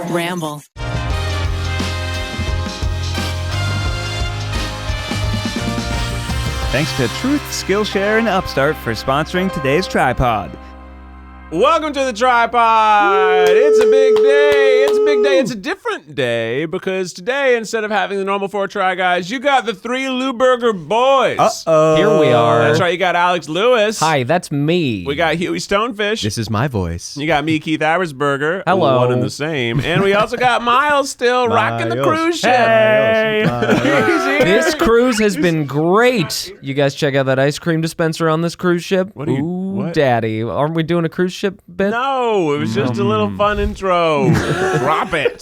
Ramble. Thanks to Truth, Skillshare, and Upstart for sponsoring today's TryPod. Welcome to the TryPod. It's a big day. It's a big day. It's a different day because today, instead of having the normal 4 Try Guys, you got the 3 Lewberger boys. Uh-oh. Here we are. That's right. You got Alex Lewis. Hi, that's me. We got Hughie Stonefish. This is my voice. You got me, Keith Abersberger. Hello. One and the same. And we also got Miles still rocking the cruise ship. Hey. This cruise has been great. You guys check out that ice cream dispenser on this cruise ship. What are you- Ooh, what? Daddy. Aren't we doing a cruise ship bit? No, it was just a little fun intro. Drop it.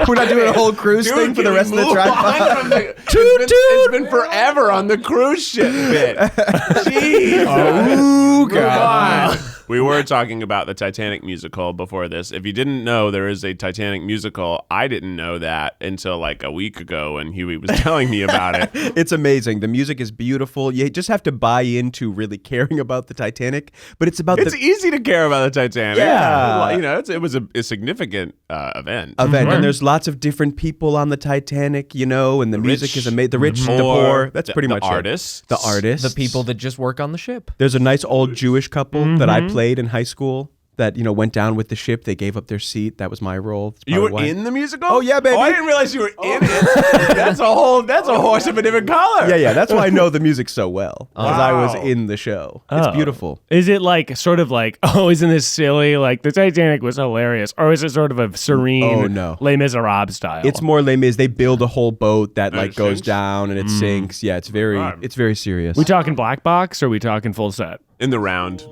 We're not doing a whole cruise thing for the rest of the TryPod. It's been forever on the cruise ship bit. Jeez. Oh, Move on. We were talking about the Titanic musical before this. If you didn't know there is a Titanic musical, I didn't know that until like a week ago when Huey was telling me about it. It's amazing. The music is beautiful. You just have to buy into really caring about the Titanic. But it's about It's easy to care about the Titanic. Yeah. You know, it was a significant event. And there's lots of different people on the Titanic, you know, and the music is amazing. The rich, the poor. That's pretty much the artists. The artists. The people that just work on the ship. There's a nice old Jewish couple that I played in high school that, you know, went down with the ship. They gave up their seat. That was my role. That's You were probably why. in the musical? Oh, yeah, baby. Oh, I didn't realize you were in it. That's a horse of a different color. Yeah. That's why I know the music so well. Because I was Wow. in the show. It's beautiful. Is it like sort of like, oh, isn't this silly? Like the Titanic was hilarious, or is it sort of a serene, Oh, no. Les Miserables style? It's more Les Mis. They build a whole boat that And like it goes sinks? down and it sinks. Yeah, it's very serious. we talking black box or we talking full set? In the round.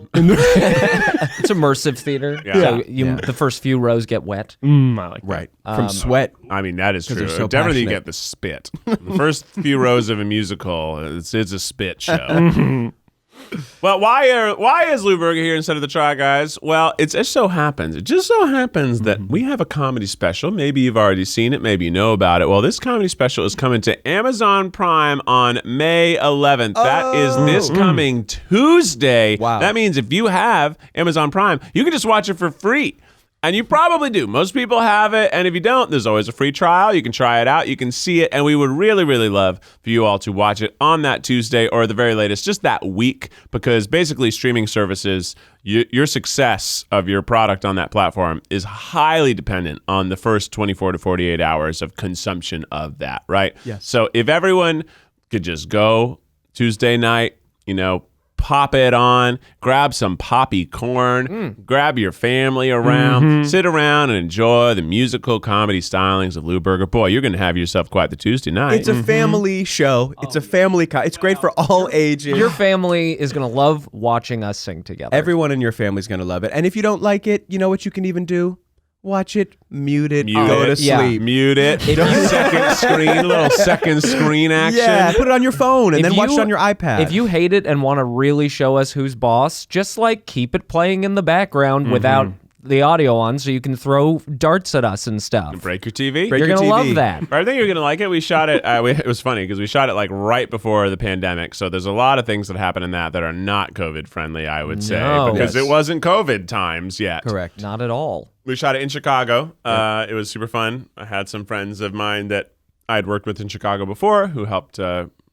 It's immersive theater. Yeah. So the first few rows get wet. I like that. Right. From sweat. I mean, that is true. they're so Definitely you passionate. get the spit. The first few rows of a musical, it's a spit show. Well, why is Lewberger here instead of the Try Guys? Well, it just so happens that we have a comedy special. Maybe you've already seen it. Maybe you know about it. Well, this comedy special is coming to Amazon Prime on May 11th. That is this coming Tuesday. Wow. That means if you have Amazon Prime, you can just watch it for free. And you probably do. Most people have it. And if you don't, there's always a free trial. You can try it out. You can see it. And we would really, really love for you all to watch it on that Tuesday or the very latest, just that week. Because basically streaming services, your success of your product on that platform is highly dependent on the first 24 to 48 hours of consumption of that, right? Yes. So if everyone could just go Tuesday night, you know, pop it on, grab some poppy corn, grab your family around, sit around and enjoy the musical comedy stylings of Lewberger. Boy, you're going to have yourself quite the Tuesday night. It's a family show. It's a family. It's great for all ages. Your family is going to love watching us sing together. Everyone in your family is going to love it. And if you don't like it, you know what you can even do? Watch it, mute it, go to Yeah. sleep. Mute it. Second screen, a little second screen action. Yeah, put it on your phone and then watch it on your iPad. If you hate it and want to really show us who's boss, just like keep it playing in the background without the audio on so you can throw darts at us and stuff. Break your TV. Break You're your going to TV. love that. I think you're gonna like it. We shot it. It was funny because we shot it like right before the pandemic. So there's a lot of things that happen in that are not COVID friendly. I would say No. because Yes. it wasn't COVID times yet. Correct. Not at all. We shot it in Chicago. It was super fun. I had some friends of mine that I'd worked with in Chicago before who helped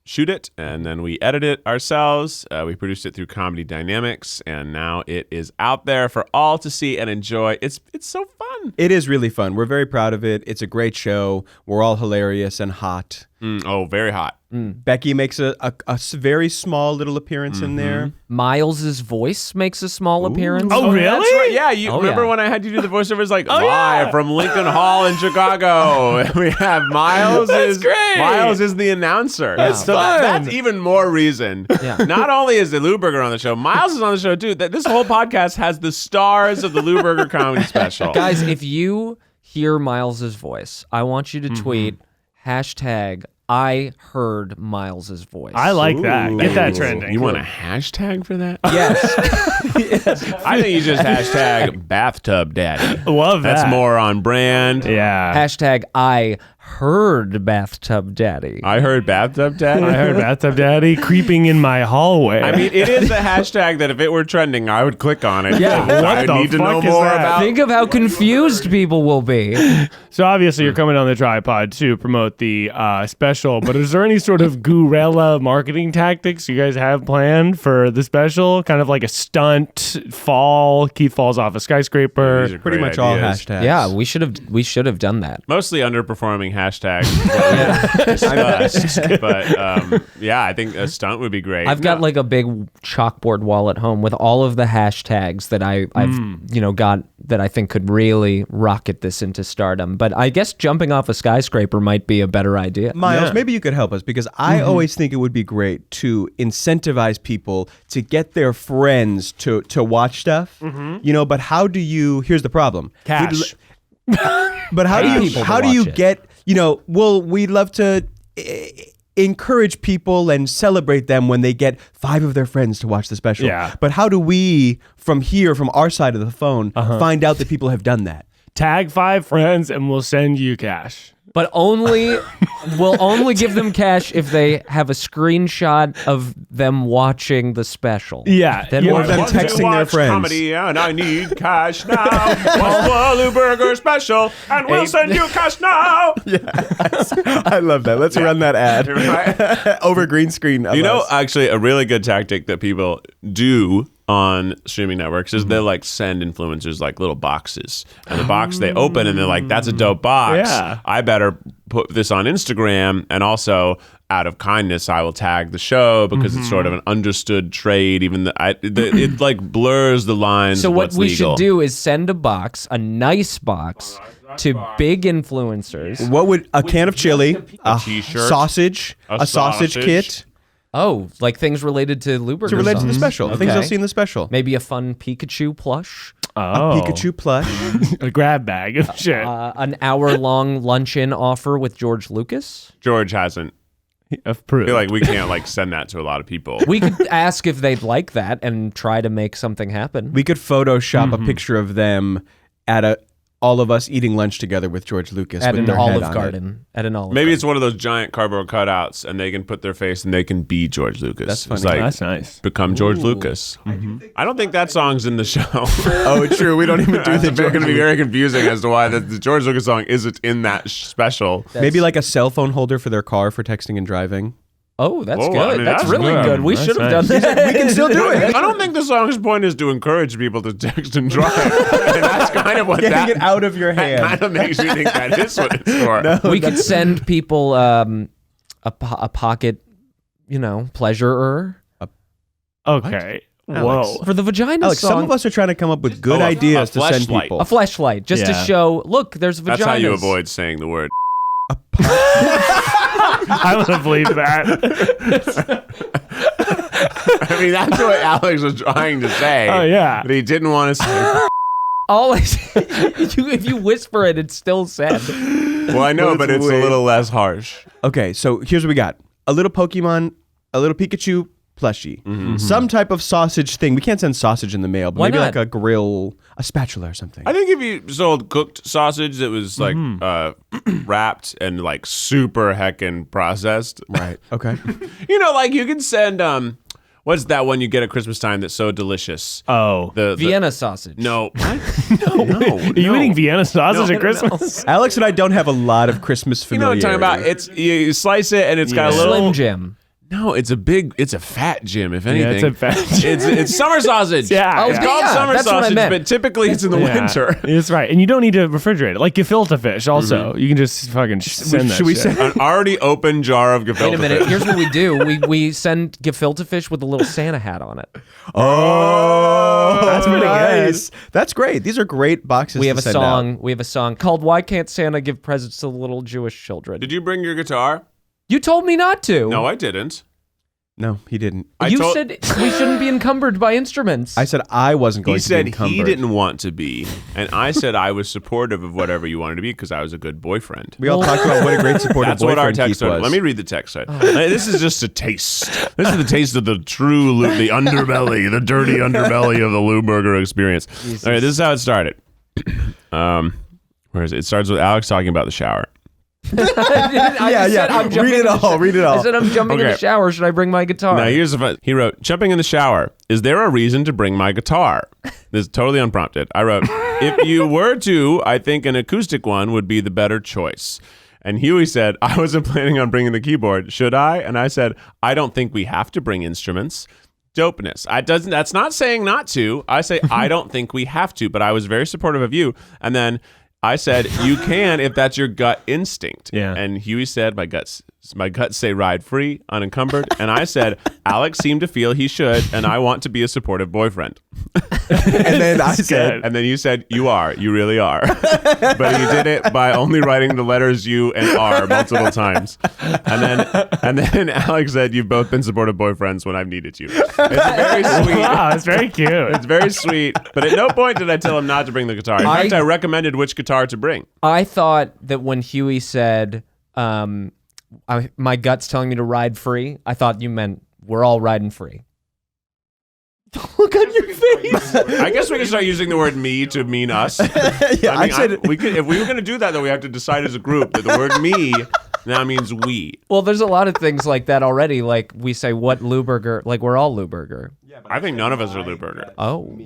shoot it, and then we edited it ourselves. We produced it through Comedy Dynamics, and now it is out there for all to see and enjoy. It's so fun. It is really fun. We're very proud of it. It's a great show. We're all hilarious and hot. Oh, very hot. Becky makes a very small little appearance in there. Miles's voice makes a small appearance. Oh, really? That's right. Yeah, you Oh, remember yeah. when I had you do the voiceovers like live from Lincoln Hall in Chicago? We have Miles. That's great. Miles is the announcer. That's So fun. that's even more reason. Yeah. Not only is the Lewberger on the show, Miles is on the show too. That this whole podcast has the stars of the Lewberger comedy special. Guys, if you hear Miles's voice, I want you to tweet hashtag I heard Miles's voice. I like that. Get that Ooh. trending. You want a hashtag for that? Yes. I think you just hashtag bathtub daddy. Love that. That's more on brand. Yeah. Hashtag I heard bathtub daddy. I heard bathtub daddy. I heard bathtub daddy creeping in my hallway. I mean, it is a hashtag that if it were trending, I would click on it. Yeah. I What the need to know fuck is more that? about. Think of how confused people will be. So obviously you're coming on the tripod to promote the special, but is there any sort of Guerrilla marketing tactics you guys have planned for the special? Kind of like a stunt, fall, Keith falls off a skyscraper. These are Pretty great much all ideas. hashtags. Yeah, we should have done that. Mostly underperforming hashtags. discussed, but yeah, I think a stunt would be great. I've got like a big chalkboard wall at home with all of the hashtags that I've got that I think could really rocket this into stardom. But I guess jumping off a skyscraper might be a better idea. Miles, maybe you could help us because I always think it would be great to incentivize people to get their friends to watch stuff. But how do you? Here's the problem. Cash. But how do you get? We'd love to encourage people and celebrate them when they get 5 of their friends to watch the special. Yeah. But how do we, from our side of the phone, find out that people have done that? Tag 5 friends and we'll send you cash. But we'll only give them cash if they have a screenshot of them watching the special. Yeah. Then Yeah. we'll Or them Want to texting their watch friends. Comedy and I need cash now. Watch the Lewberger special and we'll send you cash now. I love that. Let's run that ad Right? over green screen. Of us. Actually, a really good tactic that people do on streaming networks is they'll like send influencers like little boxes, and the box they open and they're like, that's a dope box. Yeah. I better put this on Instagram, and also out of kindness I will tag the show because it's sort of an understood trade, even it like blurs the lines. So of what what's we legal. should do is send a nice box to big influencers. What would a can of chili, a t-shirt, sausage, a sausage sausage. kit Oh, like things related to Lewberger to relate to the songs. special? Things Okay. you'll see in the special. Maybe a fun Pikachu plush. Oh. Pikachu plush. A grab bag of shit. An hour-long luncheon offer with George Lucas. George hasn't. I Approved. feel like we can't like send that to a lot of people. We could ask if they'd like that and try to make something happen. We could Photoshop a picture of them at all of us eating lunch together with George Lucas at with an their head Olive on it. Garden. At an Olive Maybe Garden. it's one of those giant cardboard cutouts, and they can put their face and they can be George Lucas. That's It's funny. like, That's nice. become George Lucas. I don't think that song's in the show. Oh, true. We don't even do the It's going to be very confusing as to why the George Lucas song isn't in that special. Maybe like a cell phone holder for their car for texting and driving. Oh, that's Whoa, good. I mean, that's that's really good. good. We That's should have nice. done that. We can still do it. I don't think the song's point is to encourage people to text and drive. And that's kind of what Getting that it out of your hand. kind of makes me think that is what it's for. We could send people a pocket, pleasurer Okay. Alex. Whoa. for the vagina Alex, song. some of us are trying to come up with good Oh, ideas a to send fleshlight. people. A fleshlight, just to Yeah. show, look, there's vaginas. That's how you avoid saying the word. I want to believe that. I mean, that's what Alex was trying to say. Oh, yeah. But he didn't want to say. Always, if you whisper it, it's still said. Well, I know, but it's a weird. little less harsh. Okay, so here's what we got. A little Pokemon, a little Pikachu plushie. Some type of sausage thing. We can't send sausage in the mail, but Why maybe not? like a grill, a spatula or something. I think if you sold cooked sausage that was like wrapped and like super heckin' processed, Right. Okay. like you can send what's that one you get at Christmas time that's so delicious? Oh. The Vienna sausage. No. What? No. Are you eating Vienna sausage No. at Christmas? Alex and I don't have a lot of Christmas You know what familiarity. I'm talking about? It's you slice it and it's got a Yeah. little Slim Jim. No, it's a fat Jim, if Yeah, anything. it's a fat Jim. It's summer sausage. Yeah, It's yeah. called Yeah, summer that's what I sausage, meant. but typically it's in the Yeah, winter. That's right. And you don't need to refrigerate it. Like gefilte fish also. You can just fucking send that Should we shit. say? An already open jar of gefilte Wait a minute. fish. Here's what we do. We send gefilte fish with a little Santa hat on it. Oh, That's pretty nice. That's great. These are great boxes. We have to a send song. out. We have a song called "Why Can't Santa Give Presents to the Little Jewish Children?" Did you bring your guitar? You told me not to. No, I didn't. No, he didn't. You said we shouldn't be encumbered by instruments. I said I wasn't going He to be said encumbered. he didn't want to be, and I said I was supportive of whatever you wanted to be because I was a good boyfriend. We all talked about what a great supportive That's what our boyfriend text Keith said. was. Let me read the text. This is just a taste. This is the taste of the true, the underbelly, the dirty underbelly of the Lewberger experience. All right, this is how it started. Where is it? It starts with Alex talking about the shower. I said I'm jumping Read it in the all. sho- Read it all. I said I'm jumping in the Okay. shower. Should I bring my guitar? Now here's the fun. He wrote, jumping in the shower. Is there a reason to bring my guitar? This is totally unprompted. I wrote, if you were to, I think an acoustic one would be the better choice. And Hughie said, I wasn't planning on bringing the keyboard. Should I? And I said, I don't think we have to bring instruments. Dopeness. That's not saying not to. I say, I don't think we have to, but I was very supportive of you. And then I said, you can if that's your gut instinct. Yeah. And Hughie said, my guts say ride free, unencumbered. And I said, Alex seemed to feel he should, and I want to be a supportive boyfriend. And then I said, And then you said, you really are. But you did it by only writing the letters U and R multiple times. And then Alex said, you've both been supportive boyfriends when I've needed you. It's very sweet. Wow, it's very cute. It's very sweet. But at no point did I tell him not to bring the guitar. In fact, I recommended which guitar to bring. I thought that when Hughie said, my gut's telling me to ride free, I thought you meant we're all riding free. look on your face. I guess we can start using the word me to mean us. Yeah, I said we could, if we were going to do that, though, we have to decide as a group that the word me now means we. Well, there's a lot of things like that already. Like we say, what Lewberger? Like we're all Lewberger. I think none of us are Lewberger. Oh.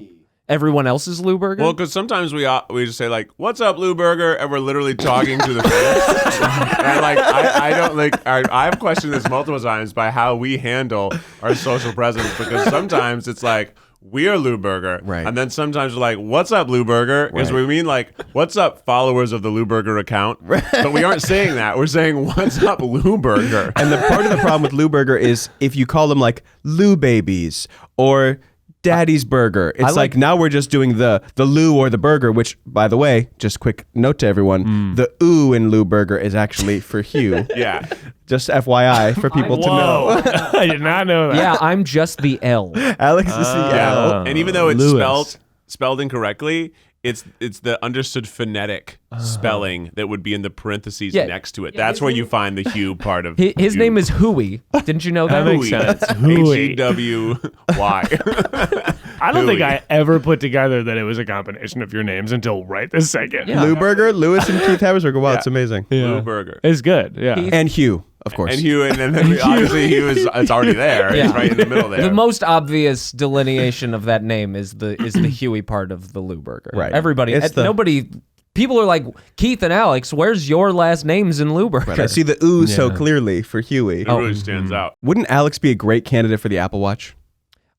Everyone else is Lewberger? Well, because sometimes we just say like, "What's up, Lewberger?" and we're literally talking to the fans. And like, I don't like. I've questioned this multiple times by how we handle our social presence, because sometimes it's like we are Lewberger, Right. and then sometimes we're like, "What's up, Lewberger?" Because Right. we mean like, "What's up, followers of the Lewberger account?" But we aren't saying that. We're saying, "What's up, Lewberger?" And the part of the problem with Lewberger is if you call them like Lew babies or Daddy's Burger, it's like now we're just doing the Lou or the burger, which, by the way, just quick note to everyone, the ooh in Lewberger is actually for Hugh. Yeah. Just FYI for people to know. I did not know that. yeah, I'm just the L. Alex is the Yeah. And even though it's Lewis. spelled incorrectly, it's the understood phonetic spelling that would be in the parentheses Yeah. next to it. That's where you find the Hugh part of His Hugh. name is Hughie. Didn't you know that? That makes sense. Hughie. H-E-W-Y. I don't think Hughie. I ever put together that it was a combination of your names until right this second. Yeah. Lewberger, Lewis, and Keith Habersberger. Wow, it's amazing. Lewberger. It's good. Yeah. And Hugh, of course. And Hugh, and then obviously Hugh is it's already there. Yeah. It's right in the middle there. The most obvious delineation of that name is the Hughie part of the Lewberger. Right. Everybody, It's the- nobody. People are like, Keith and Alex, where's your last names in Lewberger? I see the ooh so clearly for Hughie. it really stands out. Wouldn't Alex be a great candidate for the Apple Watch?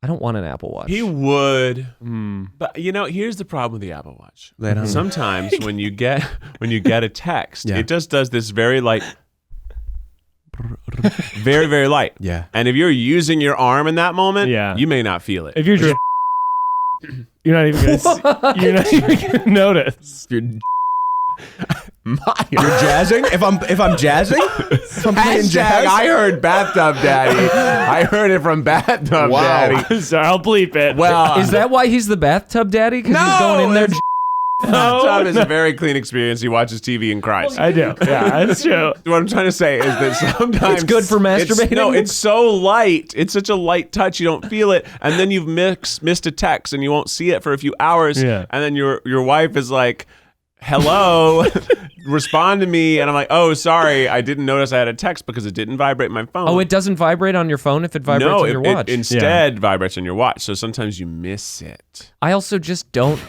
I don't want an Apple Watch. He would, but here's the problem with the Apple Watch. Lay it on me. Sometimes when you get a text, Yeah. it just does this very light, very very light. Yeah. And if you're using your arm in that moment, Yeah. you may not feel it. If you're just you're not even gonna notice. You're jazzing? If I'm jazzing? If I'm playing jazz? I heard bathtub daddy. I heard it from bathtub Wow. daddy. So I'll bleep it. Well, Is that why he's the bathtub daddy? Because he's going in there. bathtub is a very clean experience. He watches TV and cries. I do. Yeah, that's true. What I'm trying to say is that sometimes It's good for masturbating? It's so light. It's such a light touch. You don't feel it, and then you've missed a text, and you won't see it for a few hours. Yeah. And then your wife is like, "Hello, respond to me," and I'm like, "Oh, sorry, I didn't notice I had a text because it didn't vibrate my phone." Oh, it doesn't vibrate on your phone if it vibrates no, on your watch. it instead vibrates on your watch. So sometimes you miss it. I also just don't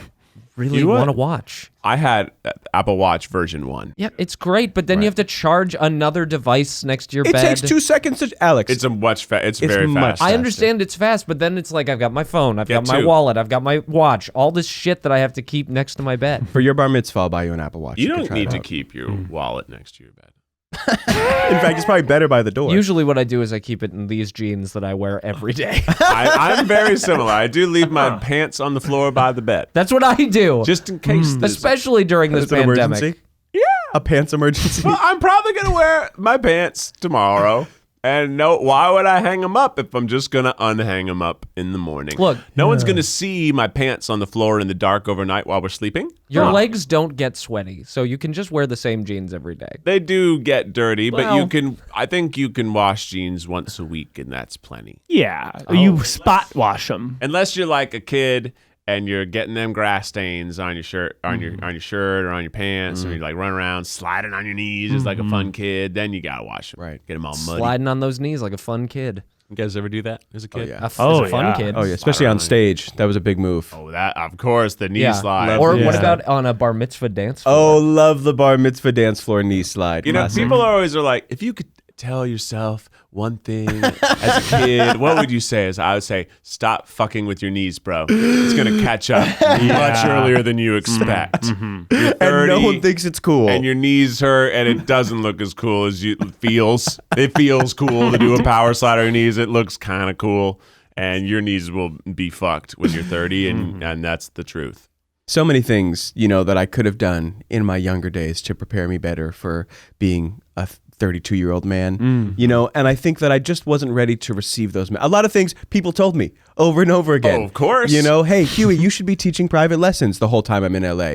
really You know what? want to watch. I had Apple Watch version 1. Yeah, it's great, but then you have to charge another device next to your It bed. takes 2 seconds to Alex. It's it's very much fast. I understand it's fast, but then it's like I've got my phone, I've got my two. wallet, I've got my watch, all this shit that I have to keep next to my bed. For your bar mitzvah, I'll buy you an Apple Watch. You can don't try need it to out. keep your wallet next to your bed. In fact, it's probably better by the door. Usually what I do is I keep it in these jeans that I wear every day. I'm very similar. I do leave my pants on the floor by the bed, That's what I do. just in case. Especially during this It's an pandemic. emergency. Yeah. A pants emergency. Well, I'm probably gonna wear my pants tomorrow. And why would I hang them up if I'm just gonna unhang them up in the morning? Look, no one's gonna see my pants on the floor in the dark overnight while we're sleeping. Your legs don't get sweaty, so you can just wear the same jeans every day. They do get dirty, but Well- I think you can wash jeans once a week, and that's plenty. Yeah, you spot wash them. Unless you're like a kid and you're getting them grass stains on your shirt, on your shirt or on your pants, and you like run around sliding on your knees just like a fun kid, then you gotta wash them. Right. Get them all muddy. Sliding on those knees like a fun kid. You guys ever do that as a kid? yeah. As a fun yeah. kid. Oh yeah, especially on stage. That was a big move. Oh, that of course the knee Yeah. slide. Or Yeah. what about on a bar mitzvah dance floor? Oh, love the bar mitzvah dance floor knee slide. You know, Classic. people always are like, if you could tell yourself one thing as a kid, what would you say? I would say, stop fucking with your knees, bro. It's gonna catch up much earlier than you expect. You're 30, and no one thinks it's cool. and your knees hurt, and it doesn't look as cool as it feels. It feels cool to do a power slide on your knees. It looks kind of cool, and your knees will be fucked when you're 30, and that's the truth. So many things, that I could have done in my younger days to prepare me better for being a 32-year-old man, and I think that I just wasn't ready to receive those. A lot of things people told me over and over again. Oh, of course. Hey, Hughie, you should be teaching private lessons the whole time I'm in LA.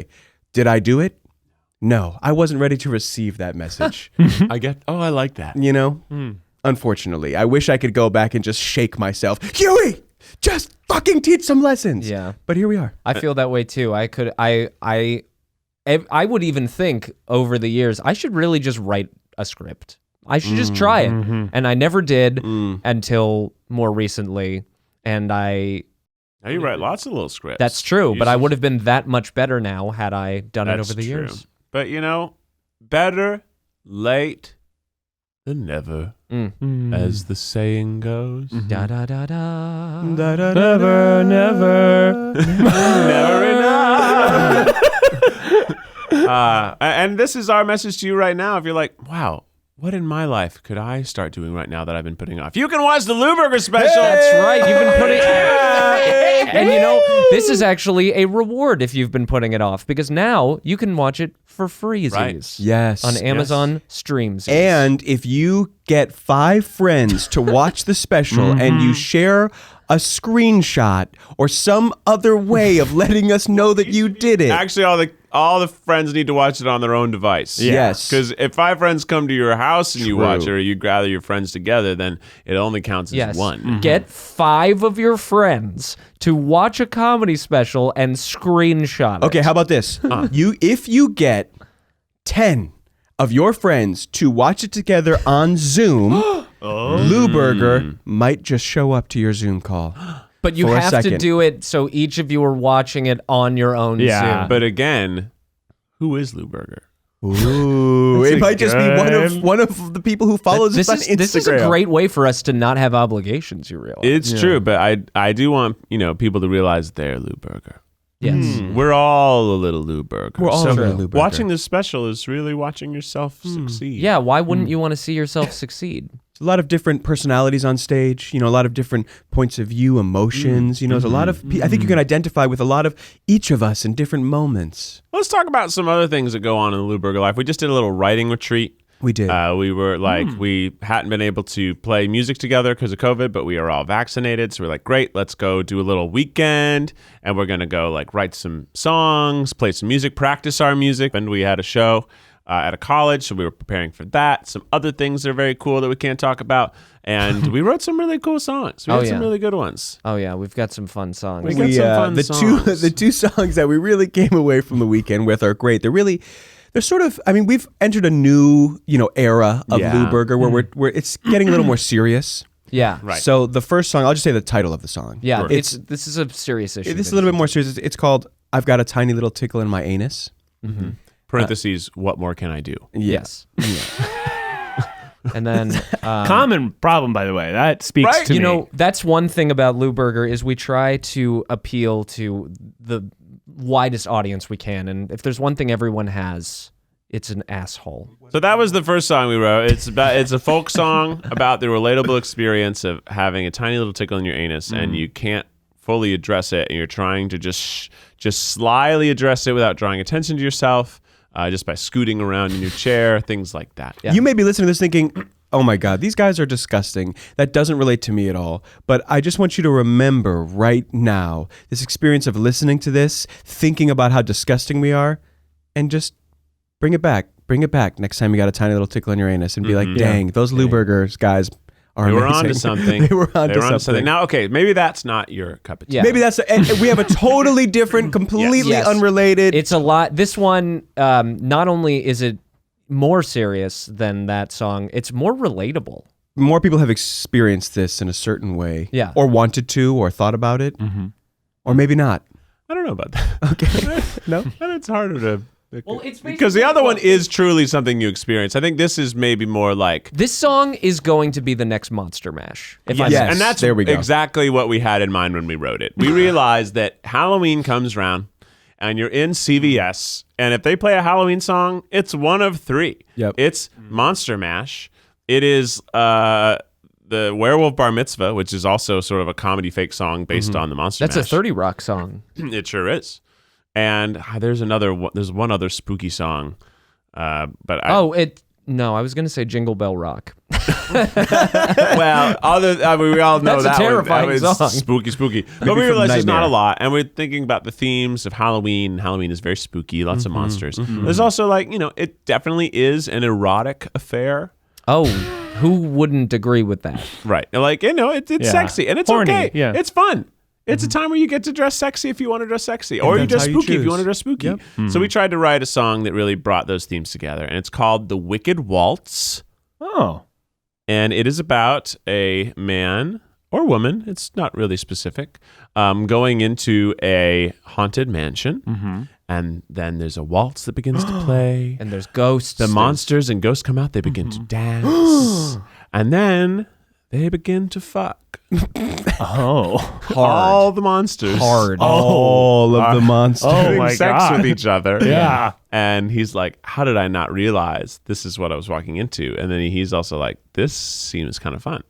Did I do it? No, I wasn't ready to receive that message. I like that. Unfortunately, I wish I could go back and just shake myself. Hughie, just fucking teach some lessons. Yeah. But here we are. I feel that way too. I would even think over the years, I should really just write a script. I should just try it. And I never did until more recently. And Now you write lots of little scripts. that's true, You but I should- would have been that much better now had I done it That's over the true. years. But better late than never, as the saying goes. Da da da da. Never, never. Never enough. And this is our message to you right now. If you're like, wow, what in my life could I start doing right now that I've been putting off? You can watch the Lewberger special. That's right. You've been putting, and this is actually a reward if you've been putting it off, because now you can watch it for freezies. Right. Yes. On Amazon Streams. And if you get 5 friends to watch the special and you share a screenshot or some other way of letting us know that you did it. Actually, all the friends need to watch it on their own device. Yes. Because if 5 friends come to your house and you True. watch it, or you gather your friends together, then it only counts as yes, one. get 5 of your friends to watch a comedy special and screenshot it. Okay, how about this? If you get 10 of your friends to watch it together on Zoom, Lewberger might just show up to your Zoom call. But you for a have to second. do it so each of you are watching it on your own Yeah. Zoom. But again, who is Lewberger? Ooh, That's it a might just be good- one of the people who follows us on Instagram. This is a great way for us to not have obligations, you realize. It's true, but I do want people to realize they're Lewberger. Yes. We're all a little Lewberger. We're all so a little Lewberger. watching this special is really watching yourself succeed. Yeah, why wouldn't you want to see yourself succeed? A lot of different personalities on stage, a lot of different points of view, emotions. There's a lot of, I think you can identify with a lot of each of us in different moments. Let's talk about some other things that go on in the Lewberger life. We just did a little writing retreat. We did. We were we hadn't been able to play music together because of COVID, but we are all vaccinated. So we're like, great, let's go do a little weekend. And we're going to go write some songs, play some music, practice our music. And we had a show at a college. So we were preparing for that. Some other things that are very cool that we can't talk about. And we wrote some really cool songs. We had some really good ones. Oh yeah, we've got some fun songs. We got some fun the songs. the two songs that we really came away from the weekend with are great. They're sort of, we've entered a new, era of Lewberger where it's getting a little more serious. Yeah. Right. So the first song, I'll just say the title of the song. Yeah, Sure. this is a serious issue. This is a little bit more serious. It's called "I've Got a Tiny Little Tickle in My Anus." Parentheses, what more can I do? Yes. And then Common problem, by the way. That speaks to me. that's one thing about Lewberger is we try to appeal to the widest audience we can, and if there's one thing everyone has, it's an asshole. So that was the first song we wrote. It's a folk song about the relatable experience of having a tiny little tickle in your anus, and you can't fully address it, and you're trying to just slyly address it without drawing attention to yourself, just by scooting around in your chair, things like that. Yeah. You may be listening to this thinking, "Oh my God, these guys are disgusting. That doesn't relate to me at all." But I just want you to remember right now this experience of listening to this, thinking about how disgusting we are, and just bring it back. Bring it back next time you got a tiny little tickle in your anus and be like, "Dang, those Lewbergers guys are They were amazing. onto something. They were onto something. Now, okay, maybe that's not your cup of tea. Yeah. Maybe that's and we have a totally different, completely Yes. unrelated. It's a lot. This one, not only is it more serious than that song, it's more relatable. More people have experienced this in a certain way, Yeah. or wanted to, or thought about it, or maybe not. I don't know about that. Okay, no. And it's harder to... Well, it's because the other one is truly something you experience. I think this is maybe more like... This song is going to be the next Monster Mash. If I Yes. And that's there we go. exactly what we had in mind when we wrote it. We realized that Halloween comes around and you're in CVS, and if they play a Halloween song, it's one of three. Yep. It's Monster Mash. It is the Werewolf Bar Mitzvah, which is also sort of a comedy fake song based on the Monster That's Mash. a 30 Rock song. It sure is. And there's one other spooky song. But I No, I was going to say Jingle Bell Rock. well, we all know That's a that terrifying one. That was song. spooky. But we from realized there's not Nightmare. a lot, and we're thinking about the themes of Halloween. Halloween is very spooky, lots of monsters. There's also it definitely is an erotic affair. Oh, who wouldn't agree with that? Right. It's Yeah. sexy, and it's Horny, okay. yeah. It's fun. It's a time where you get to dress sexy if you want to dress sexy, or you that's dress how you spooky if you choose. want to dress spooky. So we tried to write a song that really brought those themes together, and it's called The Wicked Waltz. Oh. And it is about a man or woman, it's not really specific, going into a haunted mansion. And then there's a waltz that begins to play. And there's ghosts. The monsters and ghosts come out. They begin to dance. And then they begin to fuck. Oh. All the monsters. Hard. All of the monsters. Oh Having my sex God. with each other. Yeah. And he's like, how did I not realize this is what I was walking into? And then he's also like, this seems kind of fun.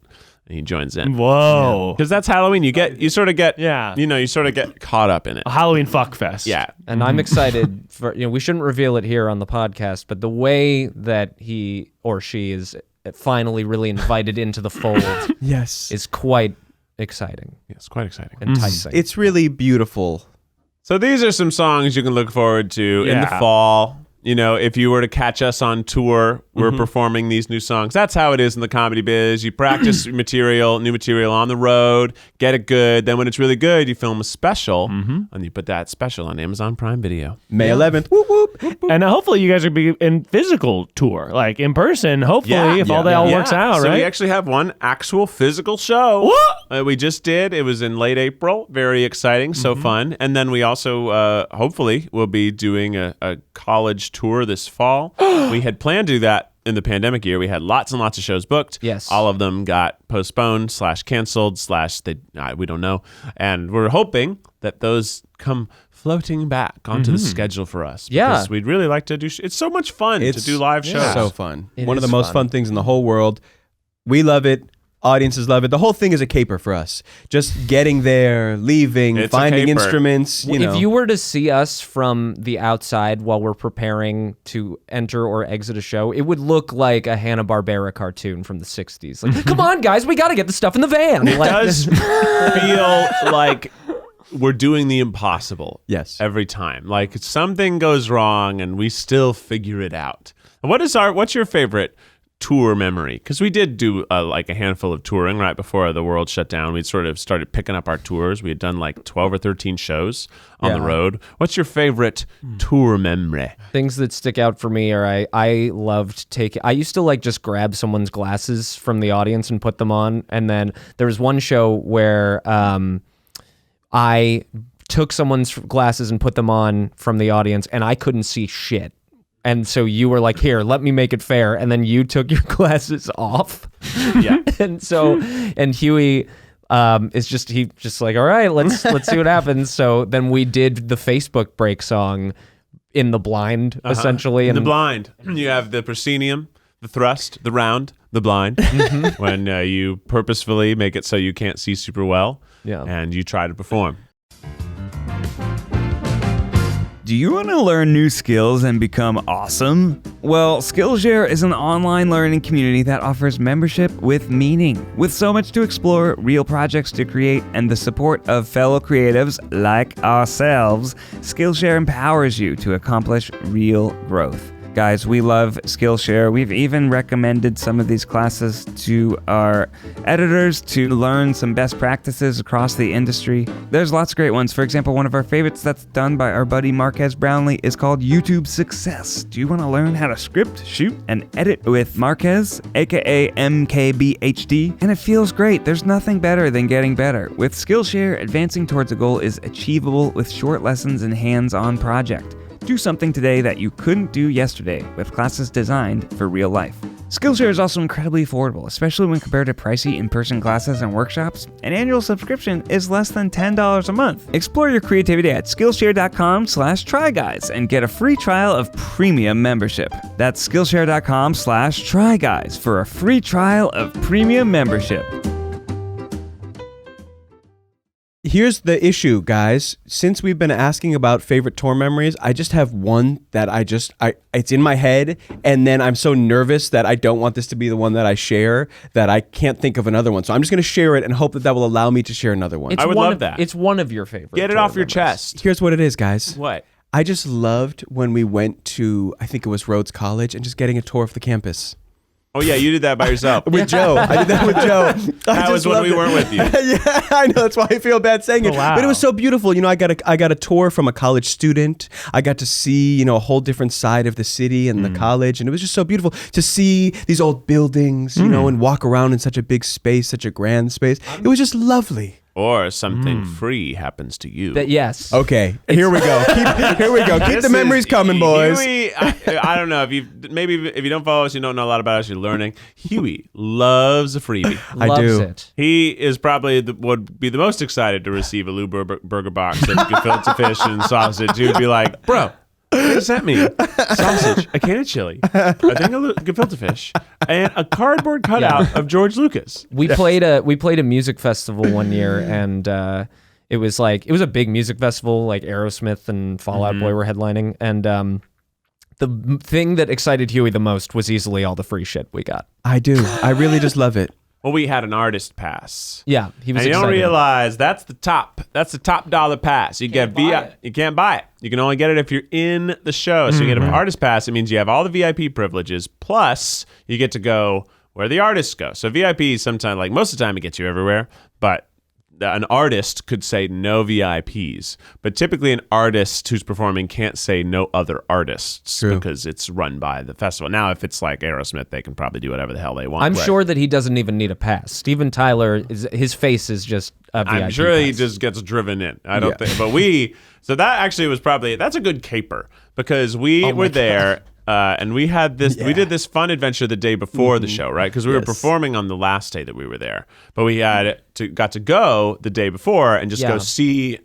And he joins in. Whoa. Because that's Halloween. You sort of get caught up in it. A Halloween fuck fest. Yeah. And I'm excited for, we shouldn't reveal it here on the podcast, but the way that he or she is finally really invited into the fold Yes. is quite exciting, It's quite exciting. enticing. It's really beautiful. So these are some songs you can look forward to in the Yeah. fall. If you were to catch us on tour, we're performing these new songs. That's how it is in the comedy biz. You practice new material on the road, get it good. Then when it's really good, you film a special, and you put that special on Amazon Prime Video. May 11th. Whoop, whoop. And hopefully you guys are be in physical tour, like in person. Hopefully, if all that all works out, so right? we actually have one actual physical show. We just did. It was in late April. Very exciting. So fun. And then we also, hopefully, will be doing a college tour this fall. We had planned to do that in the pandemic year. We had lots and lots of shows booked. Yes. All of them got postponed / canceled / we don't know. And we're hoping that those come floating back onto the schedule for us. Yeah. Because we'd really like to do it's so much fun to do live shows. So fun. It One of is the most fun things in the whole world. We love it. Audiences love it. The whole thing is a caper for us. Just getting there, leaving, It's a finding caper. instruments. If you were to see us from the outside while we're preparing to enter or exit a show, it would look like a Hanna-Barbera cartoon from the 60s. Like, come on, guys, we got to get the stuff in the van. It does feel like we're doing the impossible. Yes. Every time. Like something goes wrong and we still figure it out. What's your favorite tour memory? Because we did do a handful of touring right before the world shut down. We'd sort of started picking up our tours. We had done 12 or 13 shows on the road. What's your favorite tour memory? Things that stick out for me are I loved I used to just grab someone's glasses from the audience and put them on. And then there was one show where I took someone's glasses and put them on from the audience, and I couldn't see shit. And so you were like, here, let me make it fair. And then you took your glasses off. Yeah. and Hughie is just like, all right, let's see what happens. So then we did the Facebook break song in the blind, essentially. In And the blind. You have the proscenium, the thrust, the round, the blind. When you purposefully make it so you can't see super well. Yeah. And you try to perform. Do you want to learn new skills and become awesome? Well, Skillshare is an online learning community that offers membership with meaning. With so much to explore, real projects to create, and the support of fellow creatives like ourselves, Skillshare empowers you to accomplish real growth. Guys, we love Skillshare. We've even recommended some of these classes to our editors to learn some best practices across the industry. There's lots of great ones. For example, one of our favorites that's done by our buddy Marquez Brownlee is called YouTube Success. Do you want to learn how to script, shoot, and edit with Marquez, aka MKBHD? And it feels great. There's nothing better than getting better. With Skillshare, advancing towards a goal is achievable with short lessons and hands-on project. Do something today that you couldn't do yesterday with classes designed for real life. Skillshare is also incredibly affordable, especially when compared to pricey in-person classes and workshops. An annual subscription is less than $10 a month. Explore your creativity at Skillshare.com/tryguys and get a free trial of premium membership. That's Skillshare.com/tryguys for a free trial of premium membership. Here's the issue, guys. Since we've been asking about favorite tour memories, I just have one that it's in my head, and then I'm so nervous that I don't want this to be the one that I share that I can't think of another one. So I'm just going to share it and hope that will allow me to share another one. I would love that. It's one of your favorites. Get it off your chest. Here's what it is, guys. What? I just loved when we went to, I think it was Rhodes College, and just getting a tour of the campus. Oh, yeah, you did that by yourself. With Joe. I did that with Joe. That was when we weren't with you. Yeah, I know. That's why I feel bad saying it. Oh, wow. But it was so beautiful. You know, I got a tour from a college student. I got to see, a whole different side of the city and the college. And it was just so beautiful to see these old buildings, and walk around in such a big space, such a grand space. It was just lovely. Or something free happens to you. Yes. Okay, here we go. Here we go. Keep the memories coming, boys. Hughie, I don't know if you don't follow us, you don't know a lot about us. You're learning. Hughie loves a freebie. I Loves do. it. He is probably would be the most excited to receive a Lewberger box of gefilte fish and sausage. He would be like, bro. They sent me sausage, a can of chili, a thing of gefilte fish, and a cardboard cutout of George Lucas. We played a music festival one year, and it was a big music festival. Like Aerosmith and Fall Out Boy were headlining, and the thing that excited Huey the most was easily all the free shit we got. I do. I really just love it. Well, we had an artist pass. Yeah, he was. And you don't excited. realize that's the top dollar pass. You get you can't buy it. You can only get it if you're in the show. So you get an artist pass. It means you have all the VIP privileges. Plus, you get to go where the artists go. So VIP sometimes, like most of the time, it gets you everywhere. But an artist could say no VIPs, but typically an artist who's performing can't say no other artists because it's run by the festival. Now, if it's like Aerosmith, they can probably do whatever the hell they want. I'm sure that he doesn't even need a pass. Steven Tyler, his face is just a VIP I'm sure pass. he just gets driven in. I don't think, but so that actually was that's a good caper because we were there. And we had this. We did this fun adventure the day before the show, right? Because we were performing on the last day that we were there, but we got to go the day before and just go see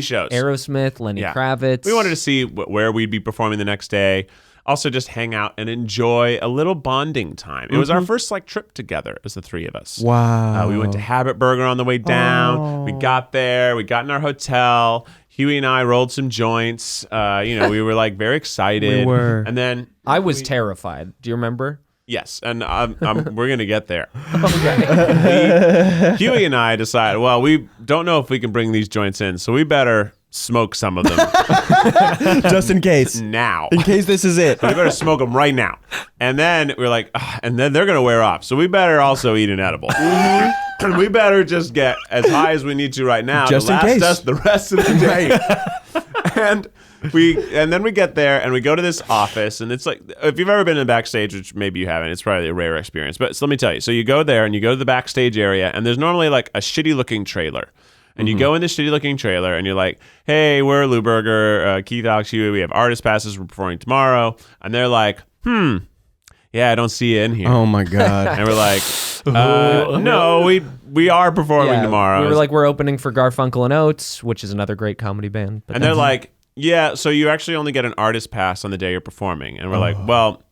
shows. Aerosmith, Lenny Kravitz. We wanted to see where we'd be performing the next day. Also, just hang out and enjoy a little bonding time. It was our first trip together as the three of us. Wow. We went to Habit Burger on the way down. We got there. We got in our hotel. Huey and I rolled some joints. We were very excited. We were. And then I was terrified. Do you remember? yes, and we're gonna get there. Okay. Huey and I decided, well, we don't know if we can bring these joints in, so we better smoke some of them Just in case. now. In case this is it. We better smoke them right now. And then we're like, and then they're gonna wear off, so we better also eat an edible. And we better just get as high as we need to right now Just to in last case. us the rest of the day. and then we get there and we go to this office, and it's like, if you've ever been in Backstage, which maybe you haven't, it's probably a rare experience. But so let me tell you. So you go there and you go to the Backstage area, and there's normally a shitty looking trailer. And you go in this shitty looking trailer and you're like, hey, we're Lewberger, Keith, Alex, Huey, we have artist passes, we're performing tomorrow. And they're like, yeah, I don't see you in here. Oh my God. And we're like, no, we are performing tomorrow. We were like, we're opening for Garfunkel and Oates, which is another great comedy band. But and they're like, yeah, so you actually only get an artist pass on the day you're performing. And we're like, well,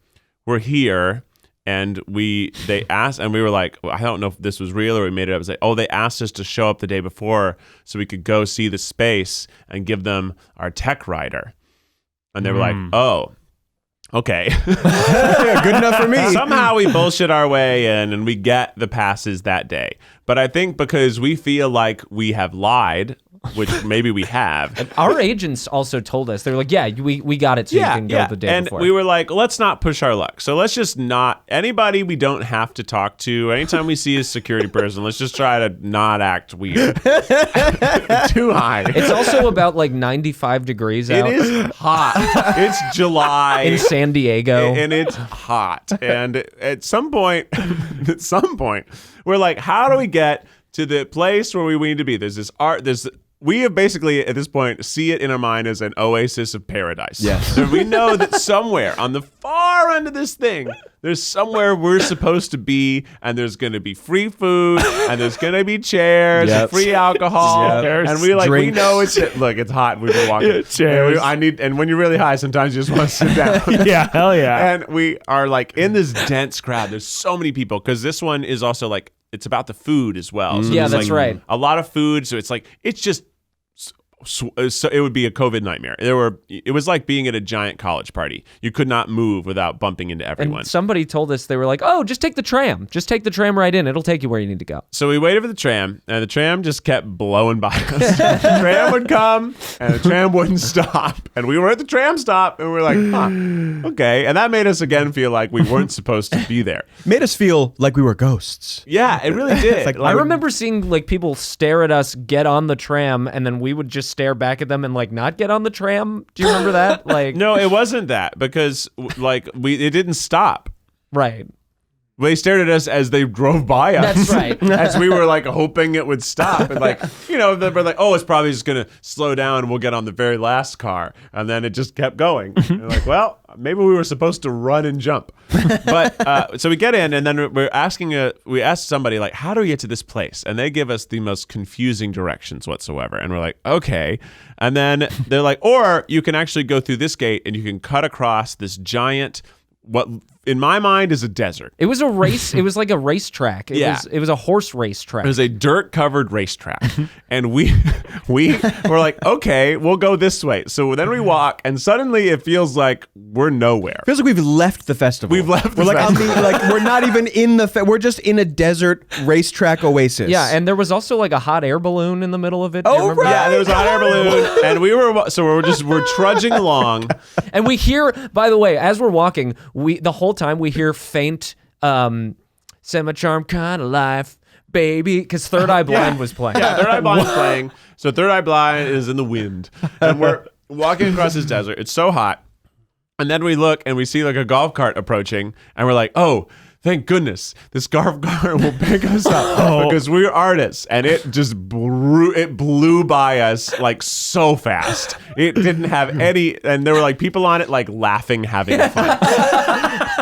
we're here. And they asked, and we were like, well, I don't know if this was real or we made it up. It was like, oh, they asked us to show up the day before so we could go see the space and give them our tech rider. And they were like, oh, okay. Good enough for me. Somehow we bullshit our way in and we get the passes that day. But I think because we feel like we have lied which maybe we have. Our agents also told us, they were like, yeah, we got it so you can go the day and before. we were like, let's not push our luck. So let's just not, anybody we don't have to talk to, anytime we see a security person, let's just try to not act weird. Too high. It's also about like 95 degrees out. It is hot. It's July. In San Diego. And it's hot. And at some point, we're like, how do we get to the place where we need to be? There's this art, we have basically, at this point, see it in our mind as an oasis of paradise. Yes. So we know that somewhere on the far end of this thing, there's somewhere we're supposed to be, and there's going to be free food, and there's going to be chairs, and free alcohol, and we Drinks. know it's look, it's hot. And we've been walking. Chairs. And when you're really high, sometimes you just want to sit down. Yeah, hell yeah. And we are like in this dense crowd. There's so many people because this one is also like it's about the food as well. So Yeah, there's, that's like, right. A lot of food, so it's like it's just. So it would be a COVID nightmare. It was like being at a giant college party. You could not move without bumping into everyone. And somebody told us, they were like, oh, just take the tram. Just take the tram right in. It'll take you where you need to go. So we waited for the tram, and the tram just kept blowing by us. The tram would come, and the tram wouldn't stop. And we were at the tram stop, and we were like, huh, okay. And that made us again feel like we weren't supposed to be there. Made us feel like we were ghosts. Yeah, it really did. like, I remember seeing like people stare at us, get on the tram, and then we would just stare back at them and like not get on the tram. Do you remember that? Like, No, it wasn't that because like it didn't stop. right. They stared at us as they drove by us. That's right. As we were like hoping it would stop. And like, they were like, oh, it's probably just going to slow down and we'll get on the very last car. And then it just kept going. And like, well, maybe we were supposed to run and jump. But so we get in and then we asked somebody like, how do we get to this place? And they give us the most confusing directions whatsoever. And we're like, okay. And then they're like, or you can actually go through this gate and you can cut across this giant, what in my mind is a desert. It was a race. It was like a racetrack. It was a horse racetrack. It was a dirt-covered racetrack, and we were like, okay, we'll go this way. So then we walk, and suddenly it feels like we're nowhere. Feels like we've left the festival. We've left the We're like festival. on the like we're not even in the we're just in a desert racetrack oasis. Yeah, and there was also like a hot air balloon in the middle of it. Do you remember right. that? Yeah, there was a hot air balloon, and we're trudging along. And we hear, by the way, as we're walking, the whole time we hear faint semi-charm kind of life, baby, because Third Eye Blind was playing. Yeah, Third Eye Blind is playing. So Third Eye Blind is in the wind, and we're walking across this desert. It's so hot, and then we look and we see like a golf cart approaching, and we're like, oh. Thank goodness this golf cart will pick us up because we're artists, and it just blew by us like so fast. It didn't have any, and there were like people on it like laughing, having fun.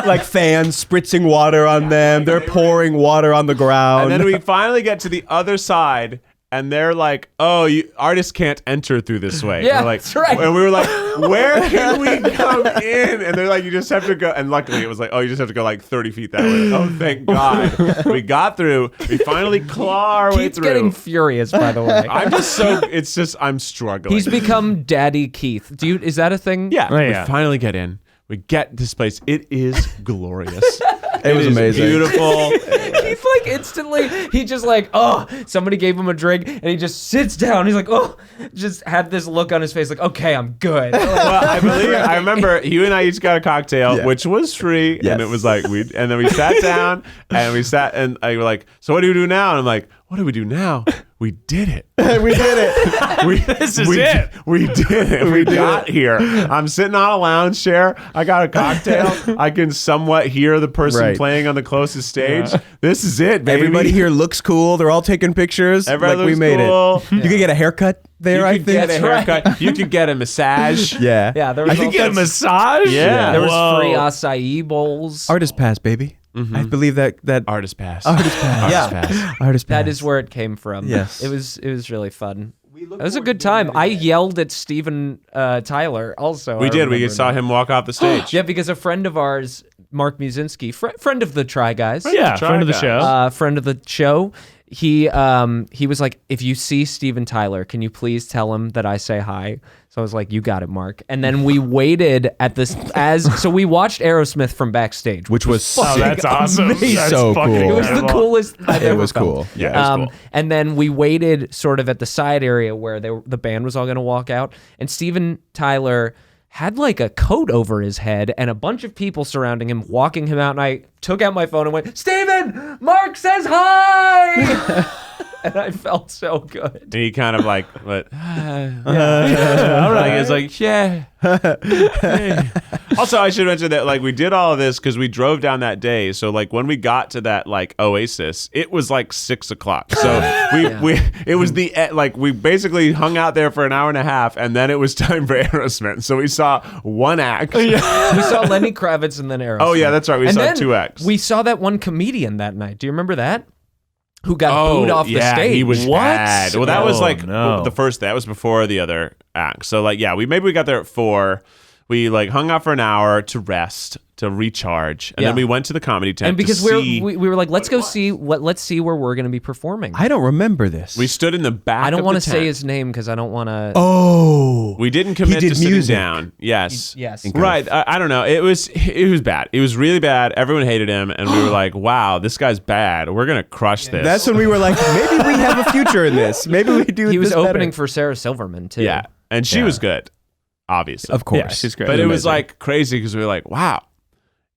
Like fans spritzing water on them. They're pouring water on the ground. And then we finally get to the other side, and they're like, oh, artists can't enter through this way. Yeah, we're like, that's right. And we were like, where can we come in? And they're like, you just have to go. And luckily it was like, oh, you just have to go like 30 feet that way. Oh, thank God. We got through. We finally claw our way Keith's through. getting furious, by the way. I'm struggling. He's become Daddy Keith. Is that a thing? Yeah. Oh, yeah. We finally get in. We get this place. It is glorious. It was is amazing. Beautiful. Keith like instantly, he just like, oh, somebody gave him a drink and he just sits down. He's like, oh, just had this look on his face like, okay, I'm good. Well, I remember you and I each got a cocktail, which was free, and it was like and then we sat down and I were like, so what do we do now? And I'm like, what do we do now? We did it. we did it. This is it. We did it. We got here. I'm sitting on a lounge chair. I got a cocktail. I can somewhat hear the person playing on the closest stage. Yeah. This is it, baby. Everybody here looks cool. They're all taking pictures. Everybody like we looks made cool. it. You could get a haircut there, I You could think. get a haircut. You could get a massage. Yeah. Yeah, there was You get a massage? Yeah. There was Whoa. free acai bowls. Artist pass, baby. I believe that Artist pass. Artist pass. Yeah. Artist pass. That is where it came from. Yes. It was really fun. It was a good time. I yelled at Steven Tyler also. We did. We saw him walk off the stage. Yeah, because a friend of ours, Mark Musinski, friend of the Try Guys. Yeah, friend of the show. Friend of the show. He was like, if you see Steven Tyler, can you please tell him that I say hi? So So I was like, you got it, Mark. And then we waited at this so we watched Aerosmith from Backstage, Which was Oh, that's awesome. amazing. That's So fucking cool. it was the incredible. coolest I've It ever was felt. cool. Yeah, it was cool. And then we waited sort of at the side area where the band was all going to walk out. And Steven Tyler had like a coat over his head and a bunch of people surrounding him, walking him out. And I took out my phone and went, Steven, Mark says hi. And I felt so good. And he kind of like, what? It's like, yeah. Hey. Also, I should mention that like we did all of this because we drove down that day. So like when we got to that like oasis, it was like 6 o'clock. So it was we basically hung out there for an hour and a half, and then it was time for Aerosmith. So we saw one act. We saw Lenny Kravitz and then Aerosmith. Oh yeah, that's right. We And saw then 2 acts. We saw that one comedian that night. Do you remember that? Who got booed off the stage. He was bad. Well, that was Oh, like no. the first. That was before the other act. So like, yeah, we got there at 4. We like hung out for an hour to rest, to recharge, and Yeah. then we went to the comedy tent. And because to see, we were like, let's go see let's see where we're going to be performing. I don't remember this. we stood in the back. I don't want to say his name because I don't want to. Oh. We didn't commit did to sitting music. down. Yes. Yes. Right. I don't know. It was bad. It was really bad. Everyone hated him, and we were like, "Wow, this guy's bad. We're gonna crush this." That's when we were like, maybe we have a future in this. Maybe we do He was this opening better. for Sarah Silverman too. yeah, and she Yeah. was good, obviously. Of course. Yeah, she's great. But it was Amazing. like crazy because we were like, "Wow,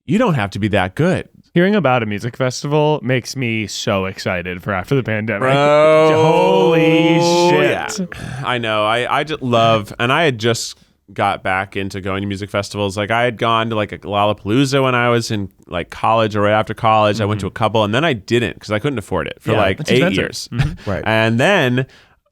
you don't have to be that good." Hearing about a music festival makes me so excited for after the pandemic. Bro. Holy Yeah. shit. I know. I just love, and I had just got back into going to music festivals. Like I had gone to like a Lollapalooza when I was in like college or right after college. I went to a couple, and then I didn't because I couldn't afford it for Yeah, like it's 8 expensive. years. Right. And then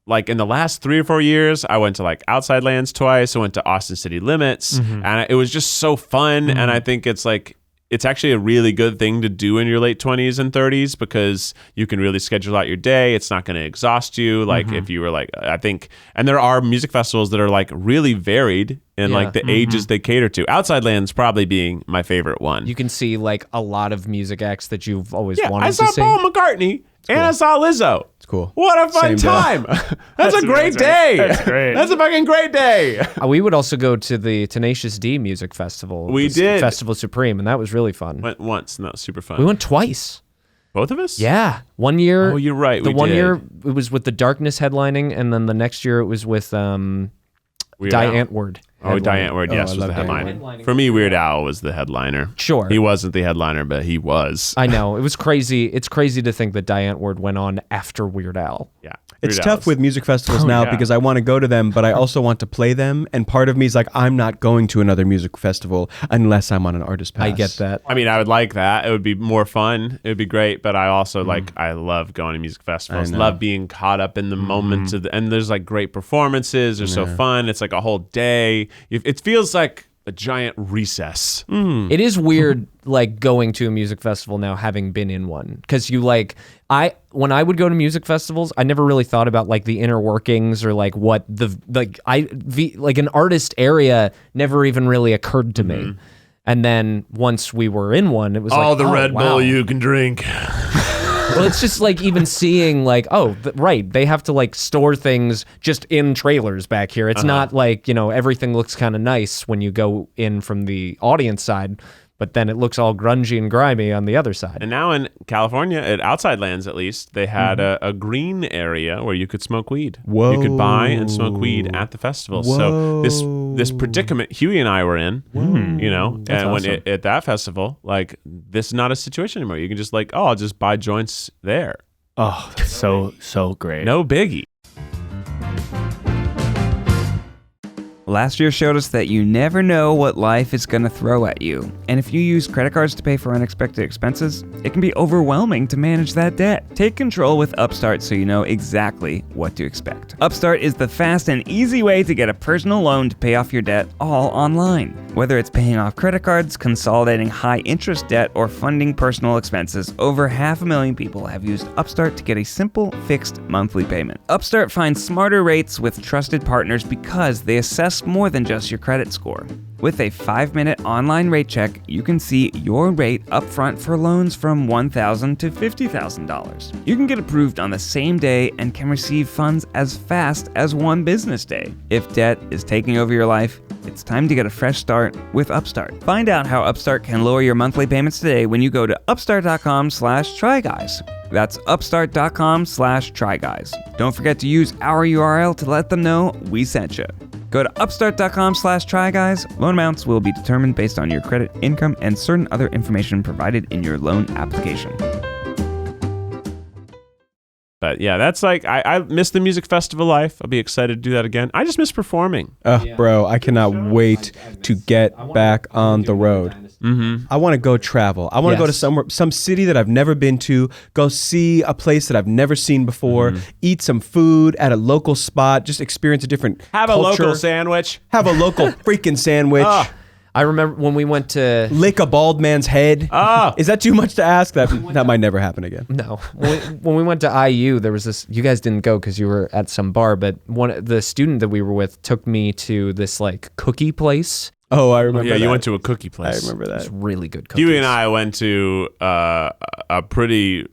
like in the last 3 or 4 years, I went to like Outside Lands twice. I went to Austin City Limits, and it was just so fun. And I think it's actually a really good thing to do in your late 20s and 30s because you can really schedule out your day. It's not going to exhaust you. Like if you were like, I think, and there are music festivals that are like really varied in Yeah. like the ages they cater to. Outside Lands probably being my favorite one. You can see like a lot of music acts that you've always Yeah, wanted I saw to see. Paul McCartney and I saw Lizzo. It's cool. What a fun Same day. time. That's a great amazing. day. That's great. That's a fucking great day. We would also go to the Tenacious D Music Festival. We the did. Festival Supreme, and that was really fun. Went once, and that was super fun. We went twice. Both of us? Yeah, 1 year. Oh, you're right. The we one did. year it was with the Darkness headlining, and then the next year it was with Weird Die Al. Antwoord. Oh, Die Antwoord, yes, I was love the Die headliner. Antwoord. For me, Weird Al was the headliner. Sure. He wasn't the headliner, but he was. I know. It was crazy. It's crazy to think that Die Antwoord went on after Weird Al. Yeah. It's Weird tough Al's. with music festivals now yeah. because I want to go to them, but I also want to play them. And part of me is like, I'm not going to another music festival unless I'm on an artist pass. I get that. I mean, I would like that. It would be more fun. It would be great. But I also I love going to music festivals. I know. Love being caught up in the moment. And there's like great performances. They're so fun. It's like a whole day. It feels like a giant recess. It is weird, like going to a music festival now, having been in one, because you like when I would go to music festivals, I never really thought about like the inner workings or like what like an artist area never even really occurred to me. And then once we were in one, it was like, oh, wow. you can drink. Well, it's just like even seeing like, right, they have to like store things just in trailers back here. It's not like, everything looks kind of nice when you go in from the audience side, but then it looks all grungy and grimy on the other side. And now in California, at Outside Lands at least, they had a green area where you could smoke weed. Whoa. You could buy and smoke weed at the festival. So this predicament Hughie and I were in, and when at that festival, like this is not a situation anymore. You can just like, I'll just buy joints there. Oh, that's so great. No biggie. Last year showed us that you never know what life is going to throw at you. And if you use credit cards to pay for unexpected expenses, it can be overwhelming to manage that debt. Take control with Upstart so you know exactly what to expect. Upstart is the fast and easy way to get a personal loan to pay off your debt all online. Whether it's paying off credit cards, consolidating high-interest debt, or funding personal expenses, over 500,000 people have used Upstart to get a simple, fixed monthly payment. Upstart finds smarter rates with trusted partners because they assess checks more than just your credit score. With a 5-minute online rate check, you can see your rate upfront for loans from $1,000 to $50,000. You can get approved on the same day and can receive funds as fast as one business day. If debt is taking over your life, it's time to get a fresh start with Upstart. Find out how Upstart can lower your monthly payments today when you go to upstart.com/tryguys. That's upstart.com/tryguys. Don't forget to use our URL to let them know we sent you. Go to upstart.com/tryguys. Loan amounts will be determined based on your credit, income, and certain other information provided in your loan application. But yeah, that's like, I miss the music festival life. I'll be excited to do that again. I just miss performing. Bro, I cannot wait to get back on the road. Mm-hmm. I want to go travel. I want to go to some city that I've never been to, go see a place that I've never seen before, eat some food at a local spot, just experience a different Have culture. a local sandwich. Have a local freaking sandwich. I remember when we went to... Lick a bald man's head. Is that too much to ask? That might never happen again. No. When we went to IU, there was this... You guys didn't go because you were at some bar, but the student that we were with took me to this like cookie place. Oh, I remember that. You went to a cookie place. I remember that. It's really good cookies. Hughie and I went to a pretty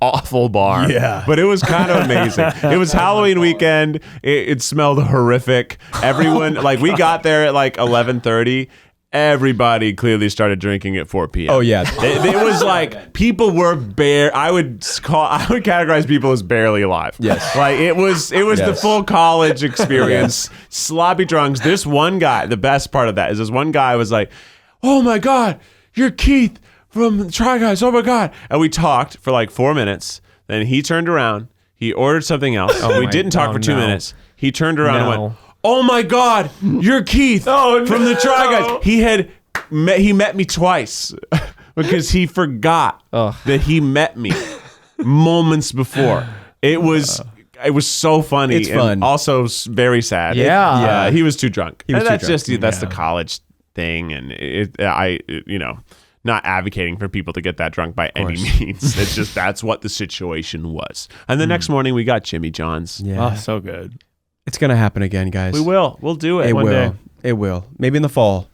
awful bar. Yeah. But it was kind of amazing. It was Halloween weekend. It smelled horrific. Everyone, like, we got there at like 11:30. Everybody clearly started drinking at 4 p.m. Oh, yeah. It was like people were I would categorize people as barely alive. Yes. Like it was the full college experience. Sloppy drunks. This one guy, the best part of that is this one guy was like, "Oh my God, you're Keith from Try Guys. Oh my God." And we talked for like 4 minutes. Then he turned around. He ordered something else. We didn't talk for 2 minutes. He turned around and went, "Oh my God, you're Keith from the Try Guys." He met me twice because he forgot that he met me moments before. It was so funny. It's fun. And also very sad. Yeah. He was too drunk. He was and too that's drunk. that's the college thing, and not advocating for people to get that drunk by any means. It's just that's what the situation was. And the next morning we got Jimmy John's. Yeah. Oh, so good. It's going to happen again, guys. We will. We'll do it. It one will. day. It will. Maybe in the fall.